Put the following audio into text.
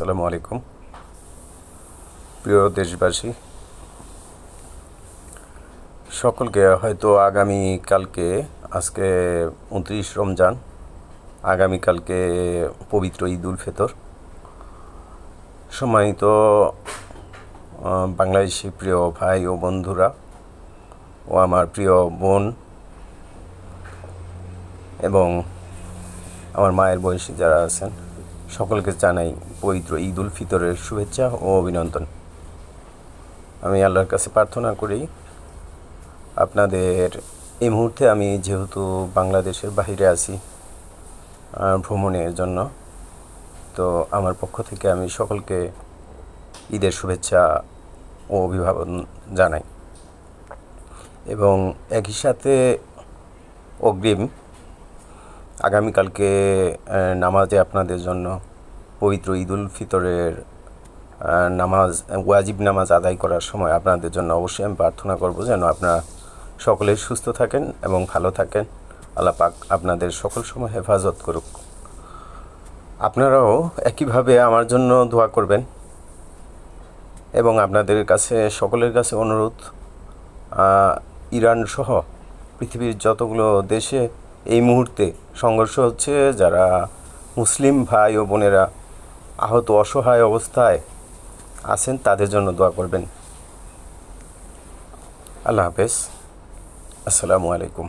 আসসালামু আলাইকুম প্রিয় দেশবাসী সকলকে হয়তো আগামীকালকে আজকে ২৯ রমজান, আগামীকালকে পবিত্র ঈদ উল ফিতর। সম্মানিত বাংলাদেশি প্রিয় ভাই ও বন্ধুরা ও আমার প্রিয় বোন এবং আমার মায়ের বয়সী যারা আছেন, সকলকে জানাই পবিত্র ঈদ উল ফিতরের শুভেচ্ছা ও অভিনন্দন। আমি আল্লাহর কাছে প্রার্থনা করি আপনাদের এই মুহূর্তে, আমি যেহেতু বাংলাদেশের বাইরে আছি ভ্রমণের জন্য, তো আমার পক্ষ থেকে আমি সকলকে ঈদের শুভেচ্ছা ও অভিভাবন জানাই এবং একই সাথে অগ্রিম আগামীকালকে নামাজে আপনাদের জন্য পবিত্র ঈদ উল ফিতরের নামাজ, ওয়াজিব নামাজ আদায় করার সময় আপনাদের জন্য অবশ্যই আমি প্রার্থনা করব যেন আপনারা সকলেই সুস্থ থাকেন এবং ভালো থাকেন। আল্লাহ পাক আপনাদের সকল সময় হেফাজত করুক। আপনারাও একইভাবে আমার জন্য দোয়া করবেন এবং আপনাদের কাছে, সকলের কাছে অনুরোধ, ইরান সহ পৃথিবীর যতগুলো দেশে এই মুহূর্তে সংঘর্ষ হচ্ছে, যারা মুসলিম ভাই ও বোনেরা আহত অসহায় অবস্থায় আছেন তাদের জন্য দোয়া করবেন। আল্লাহ হাফেজ। আসসালামু আলাইকুম।